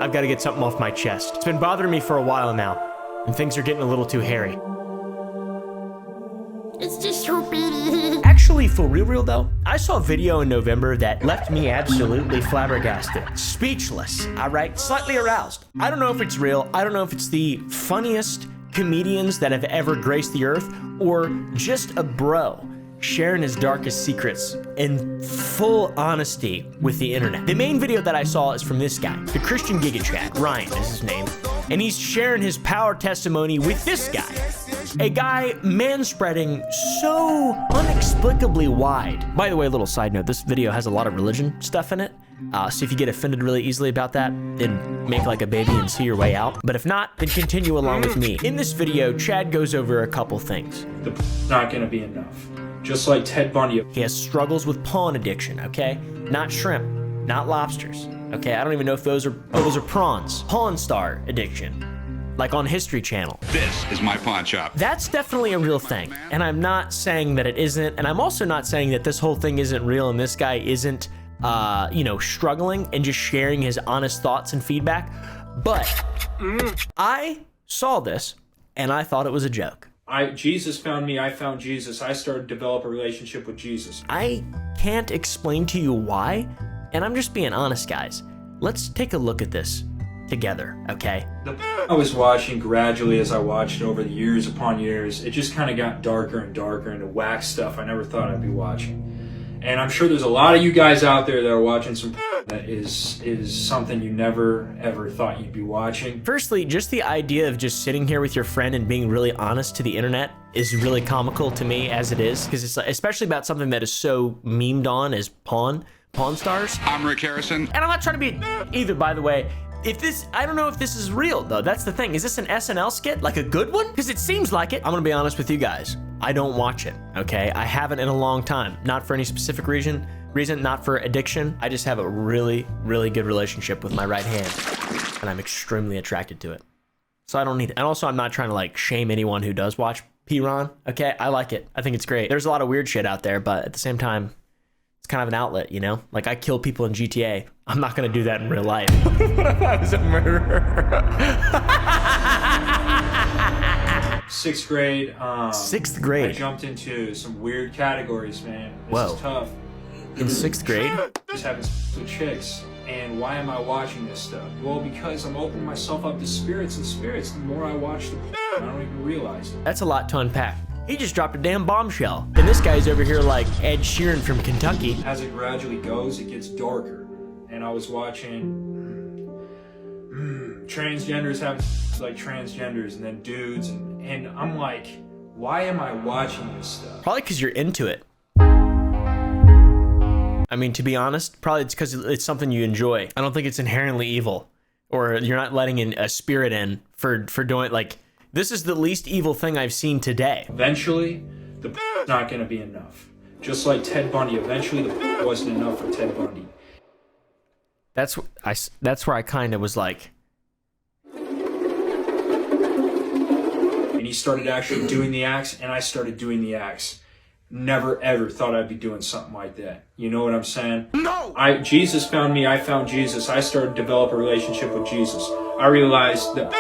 I've got to get something off my chest. It's been bothering me for a while now, and things are getting a little too hairy. It's just so pretty. Actually, for real though, I saw a video in November that left me absolutely flabbergasted. Speechless, all right? Slightly aroused. I don't know if it's real. I don't know if it's the funniest comedians that have ever graced the earth, or just a bro sharing his darkest secrets in full honesty with the internet. The main video that I saw is from this guy, the Christian Giga Chad, Ryan is his name, and he's sharing his power testimony with this guy. A guy manspreading so inexplicably wide. By the way, a little side note, this video has a lot of religion stuff in it. So if you get offended really easily about that, then make like a baby and see your way out. But if not, then continue along with me. In this video, Chad goes over a couple things. The not gonna be enough. Just like Ted Bundy. He has struggles with pawn addiction, okay? Not shrimp, not lobsters, okay? I don't even know if those are prawns. Pawn star addiction. Like on History Channel. This is my pawn shop. That's definitely a real thing. And I'm not saying that it isn't. And I'm also not saying that this whole thing isn't real and this guy isn't, you know, struggling and just sharing his honest thoughts and feedback. But I saw this and I thought it was a joke. Jesus found me, I found Jesus. I started to develop a relationship with Jesus. I can't explain to you why. And I'm just being honest, guys. Let's take a look at this together, okay? I was watching gradually as I watched over the years upon years. It just kind of got darker and darker into whack stuff I never thought I'd be watching. And I'm sure there's a lot of you guys out there that are watching some that is something you never ever thought you'd be watching. Firstly, just the idea of just sitting here with your friend and being really honest to the internet is really comical to me as it is, because it's especially about something that is so memed on as pawn stars. I'm Rick Harrison. And I'm not trying to be either, by the way. I don't know if this is real though. That's the thing. Is this an SNL skit? Like a good one? Because it seems like it. I'm gonna be honest with you guys. I don't watch it, okay? I haven't in a long time. Not for any specific reason, not for addiction. I just have a really, really good relationship with my right hand, and I'm extremely attracted to it. So I don't need it. And also, I'm not trying to like shame anyone who does watch P-Ron, okay? I like it. I think it's great. There's a lot of weird shit out there, but at the same time, it's kind of an outlet, you know? Like I kill people in GTA. I'm not gonna do that in real life. What if I was a murderer? Sixth grade. Sixth grade. I jumped into some weird categories, man. This is tough. In sixth grade? Just having sex with chicks. And why am I watching this stuff? Well, because I'm opening myself up to spirits and spirits. The more I watch I don't even realize it. That's a lot to unpack. He just dropped a damn bombshell. And this guy's over here like Ed Sheeran from Kentucky. As it gradually goes, it gets darker. And I was watching transgenders having like transgenders and then dudes. And I'm like, why am I watching this stuff? Probably because you're into it. I mean, to be honest, probably it's because it's something you enjoy. I don't think it's inherently evil. Or you're not letting in a spirit in for doing, like, this is the least evil thing I've seen today. Eventually, the not gonna be enough. Just like Ted Bundy, eventually the wasn't enough for Ted Bundy. That's where I kind of was like. And he started actually doing the acts, and I started doing the acts. Never ever thought I'd be doing something like that. You know what I'm saying? No! Jesus found me, I found Jesus. I started to develop a relationship with Jesus. I realized that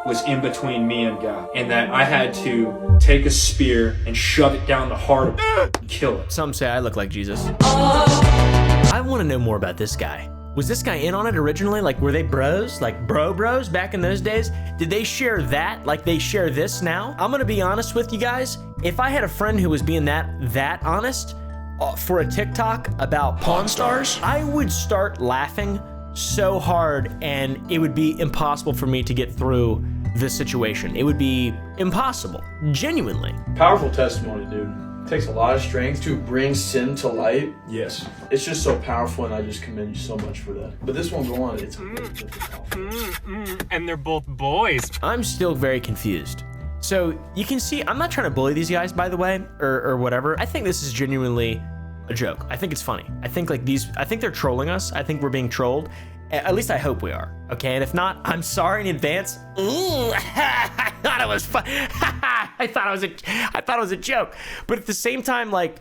was in between me and God, and that I had to take a spear and shove it down the heart of and kill it. Some say I look like Jesus. I want to know more about this guy. Was this guy in on it originally? Like, were they bros? Like bros back in those days? Did they share that like they share this now? I'm gonna be honest with you guys. If I had a friend who was being that honest for a TikTok about pawn stars, I would start laughing so hard and it would be impossible for me to get through this situation. It would be impossible, genuinely. Powerful testimony, dude. It takes a lot of strength to bring sin to light. Yes. It's just so powerful, and I just commend you so much for that. But this won't go on. It's and they're both boys. I'm still very confused. So you can see, I'm not trying to bully these guys, by the way, or whatever. I think this is genuinely a joke. I think it's funny. I think they're trolling us. I think we're being trolled. At least I hope we are, okay? And if not, I'm sorry in advance. Ooh, I thought it was fun. I thought it was a joke. But at the same time, like,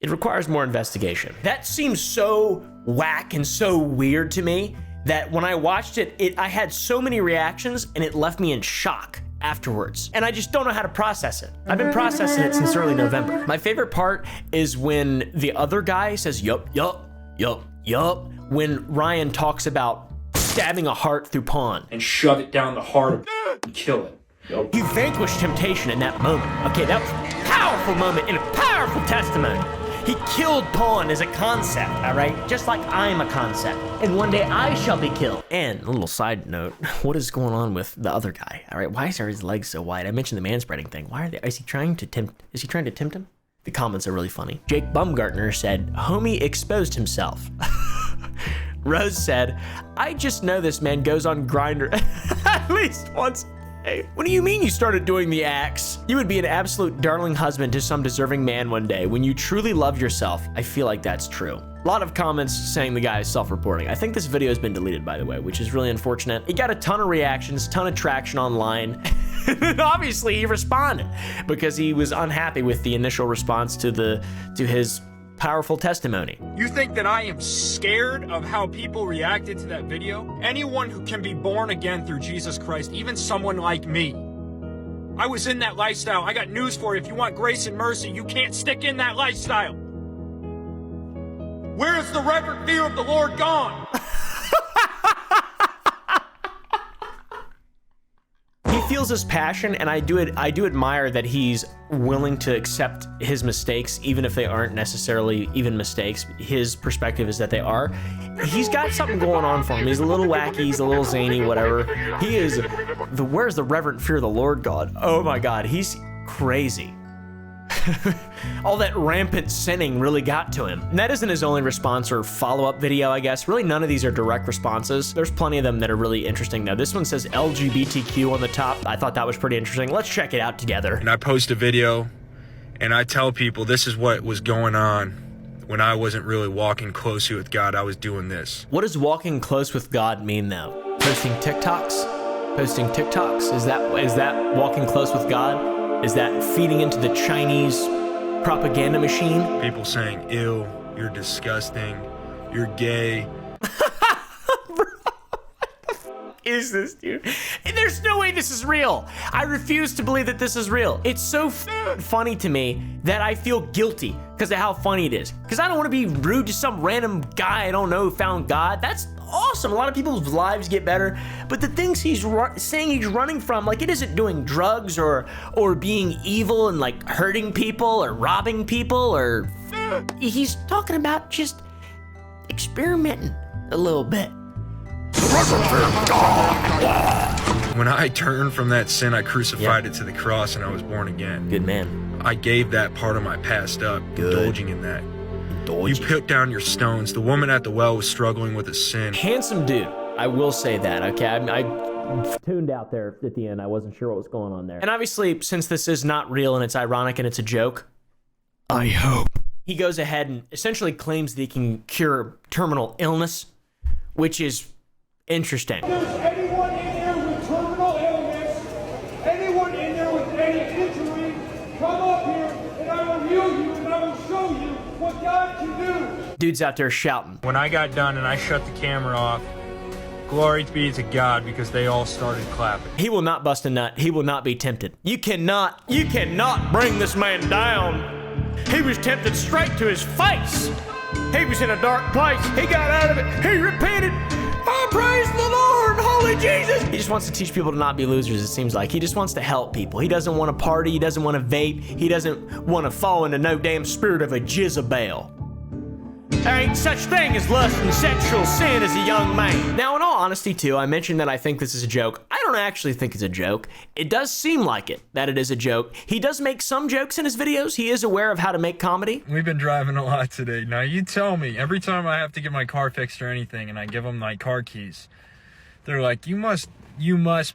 it requires more investigation. That seems so whack and so weird to me that when I watched it, I had so many reactions and it left me in shock afterwards. And I just don't know how to process it. I've been processing it since early November. My favorite part is when the other guy says, yup, when Ryan talks about stabbing a heart through pawn. And shove it down the heart of and kill it. He vanquished temptation in that moment. Okay, that was a powerful moment and a powerful testimony. He killed pawn as a concept, all right? Just like I'm a concept. And one day I shall be killed. And a little side note, what is going on with the other guy, all right? Why are his legs so wide? I mentioned the manspreading thing. Why are they, is he trying to tempt him? The comments are really funny. Jake Bumgartner said, homie exposed himself. Rose said, I just know this man goes on Grindr at least once. Hey, what do you mean you started doing the acts? You would be an absolute darling husband to some deserving man one day. When you truly love yourself, I feel like that's true. A lot of comments saying the guy is self-reporting. I think this video has been deleted, by the way, which is really unfortunate. It got a ton of reactions, ton of traction online. And obviously he responded because he was unhappy with the initial response to his powerful testimony. You think that I am scared of how people reacted to that video? Anyone who can be born again through Jesus Christ, even someone like me. I was in that lifestyle. I got news for you. If you want grace and mercy, you can't stick in that lifestyle. Where is the reverent fear of the Lord gone? He feels his passion, and I do admire that he's willing to accept his mistakes, even if they aren't necessarily even mistakes. His perspective is that they are. He's got something going on for him. He's a little wacky, he's a little zany, whatever. He is where's the reverent fear of the Lord God? Oh my God, he's crazy. All that rampant sinning really got to him. And that isn't his only response or follow-up video, I guess. Really, none of these are direct responses. There's plenty of them that are really interesting, though. This one says LGBTQ on the top. I thought that was pretty interesting. Let's check it out together. And I post a video, and I tell people this is what was going on when I wasn't really walking closely with God. I was doing this. What does walking close with God mean, though? Posting TikToks? Posting TikToks? Is that walking close with God? Is that feeding into the Chinese propaganda machine? People saying, ew, you're disgusting, you're gay. Bro, what the f is this, dude? There's no way this is real. I refuse to believe that this is real. It's so funny to me that I feel guilty because of how funny it is. Because I don't want to be rude to some random guy I don't know who found God. That's awesome. A lot of people's lives get better, but the things he's saying he's running from, like, it isn't doing drugs or being evil and like hurting people or robbing people, or he's talking about just experimenting a little bit. When I turned from that sin, I crucified it to the cross, and I was born again. Good man. I gave that part of my past up, indulging in that. You put down your stones. The woman at the well was struggling with a sin. Handsome dude. I will say that, okay? I tuned out there at the end. I wasn't sure what was going on there. And obviously, since this is not real and it's ironic and it's a joke, I hope. He goes ahead and essentially claims that he can cure terminal illness, which is interesting. If there's anyone in here with terminal illness, anyone in there with any injury, come up here and I will heal you and I will show you what God can do. Dude's out there shouting. When I got done and I shut the camera off, glory be to God, because they all started clapping. He will not bust a nut. He will not be tempted. You cannot bring this man down. He was tempted straight to his face. He was in a dark place. He got out of it. He repented. Oh, praise the Lord, holy Jesus. He just wants to teach people to not be losers, it seems like. He just wants to help people. He doesn't want to party. He doesn't want to vape. He doesn't want to fall into no damn spirit of a Jezebel. There ain't such thing as lust and sexual sin as a young man. Now, in all honesty, too, I mentioned that I think this is a joke. I don't actually think it's a joke. It does seem like it, that it is a joke. He does make some jokes in his videos. He is aware of how to make comedy. We've been driving a lot today. Now, you tell me, every time I have to get my car fixed or anything and I give them my car keys, they're like, you must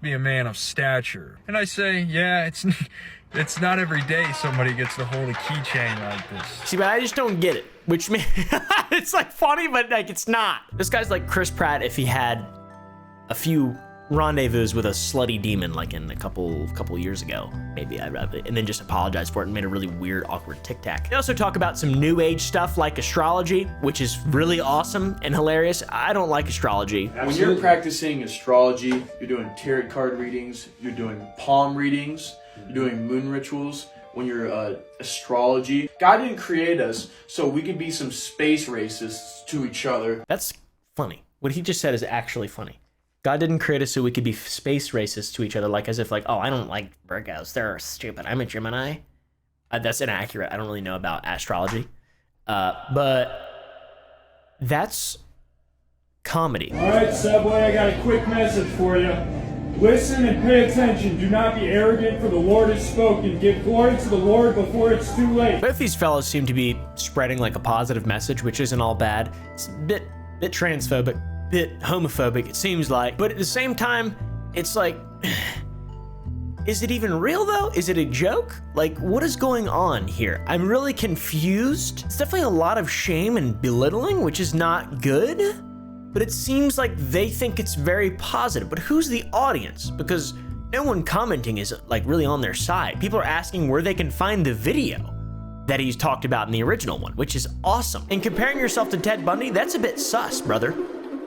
be a man of stature. And I say, yeah, it's not every day somebody gets to hold a keychain like this. See, but I just don't get it. Which means it's like funny, but like it's not. This guy's like Chris Pratt if he had a few rendezvous with a slutty demon like in a couple years ago, maybe, and then just apologized for it and made a really weird, awkward tic tac. They also talk about some new age stuff like astrology, which is really awesome and hilarious. I don't like astrology. When you're practicing astrology, you're doing tarot card readings, you're doing palm readings, you're doing moon rituals. When you're astrology, God didn't create us so we could be some space racists to each other. That's funny. What he just said is actually funny. God didn't create us so we could be space racists to each other, like as if like, oh, I don't like Virgos, they're stupid, I'm a Gemini. That's inaccurate. I don't really know about astrology. But that's comedy. All right, Subway, I got a quick message for you. Listen and pay attention. Do not be arrogant, for the Lord has spoken. Give glory to the Lord before it's too late. Both these fellows seem to be spreading like a positive message, which isn't all bad. It's a bit transphobic, bit homophobic, it seems like. But at the same time, it's like, is it even real though? Is it a joke? Like, what is going on here? I'm really confused. It's definitely a lot of shame and belittling, which is not good. But it seems like they think it's very positive. But who's the audience? Because no one commenting is like really on their side. People are asking where they can find the video that he's talked about in the original one, which is awesome. And comparing yourself to Ted Bundy, that's a bit sus, brother.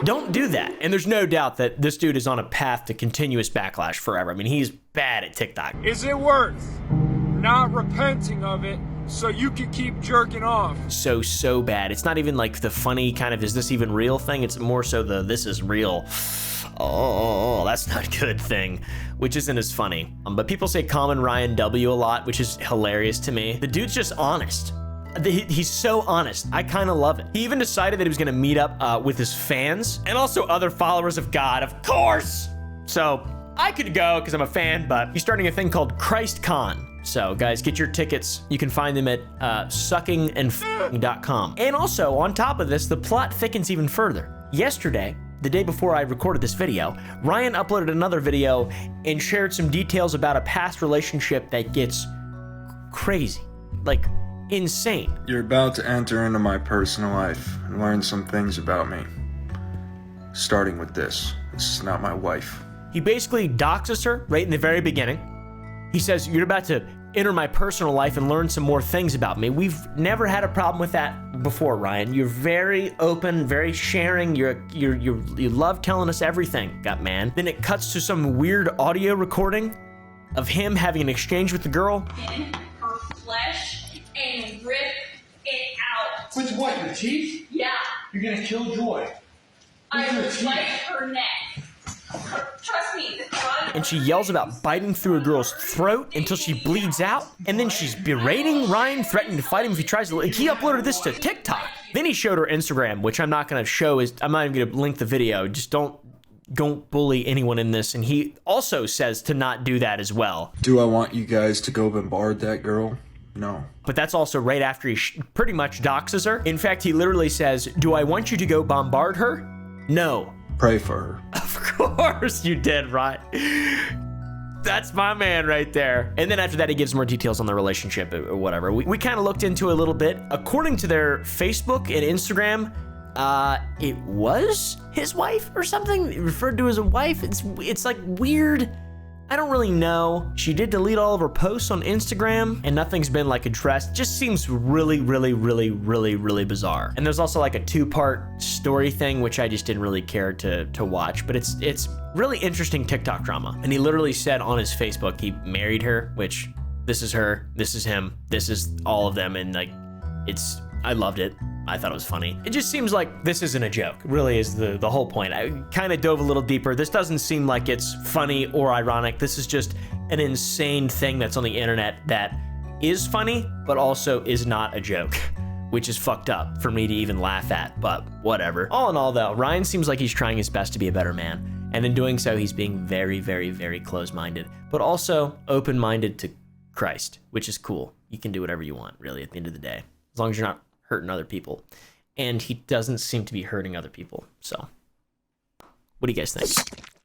Don't do that. And there's no doubt that this dude is on a path to continuous backlash forever. I mean, he's bad at TikTok. Is it worth not repenting of it so you can keep jerking off? So bad. It's not even like the funny kind of, is this even real thing? It's more so the, this is real. Oh, that's not good thing, which isn't as funny. But people say Common Ryan W a lot, which is hilarious to me. The dude's just honest. He's so honest. I kind of love it. He even decided that he was gonna meet up with his fans and also other followers of God, of course. So I could go because I'm a fan, but he's starting a thing called ChristCon. So guys, get your tickets. You can find them at suckingandf.com. And also on top of this, the plot thickens even further. Yesterday, the day before I recorded this video, Ryan uploaded another video and shared some details about a past relationship that gets crazy, like insane. You're about to enter into my personal life and learn some things about me. Starting with this. This is not my wife. He basically doxes her right in the very beginning. He says, you're about to enter my personal life and learn some more things about me. We've never had a problem with that before, Ryan. You're very open, very sharing. You love telling us everything, man. Then it cuts to some weird audio recording of him having an exchange with the girl. In her flesh and rip it out. With what, your teeth? Yeah. You're gonna kill Joy. I will bite her neck. Trust me, the blood. And she yells about biting through a girl's throat until she bleeds out. And then she's berating Ryan, threatening to fight him if he tries to. He uploaded this to TikTok. Then he showed her Instagram, which I'm not gonna show. I'm not even gonna link the video. Just don't bully anyone in this. And he also says to not do that as well. Do I want you guys to go bombard that girl? No. But that's also right after he pretty much doxes her. In fact, he literally says, do I want you to go bombard her? No. Pray for her. Of course you did, right? That's my man right there. And then after that, he gives more details on the relationship or whatever. We kind of looked into it a little bit. According to their Facebook and Instagram, it was his wife or something. It referred to as a wife. It's like weird. I don't really know. She did delete all of her posts on Instagram and nothing's been like addressed. Just seems really bizarre. And there's also like a 2-part story thing, which I just didn't really care to watch, but it's really interesting TikTok drama. And he literally said on his Facebook, he married her, which this is her, this is him, this is all of them. And like, I loved it. I thought it was funny. It just seems like this isn't a joke, really is the whole point. I kind of dove a little deeper. This doesn't seem like it's funny or ironic. This is just an insane thing that's on the internet that is funny, but also is not a joke, which is fucked up for me to even laugh at, but whatever. All in all though, Ryan seems like he's trying his best to be a better man. And in doing so, he's being very close-minded, but also open-minded to Christ, which is cool. You can do whatever you want, really, at the end of the day, as long as you're not hurting other people. And he doesn't seem to be hurting other people. So what do you guys think?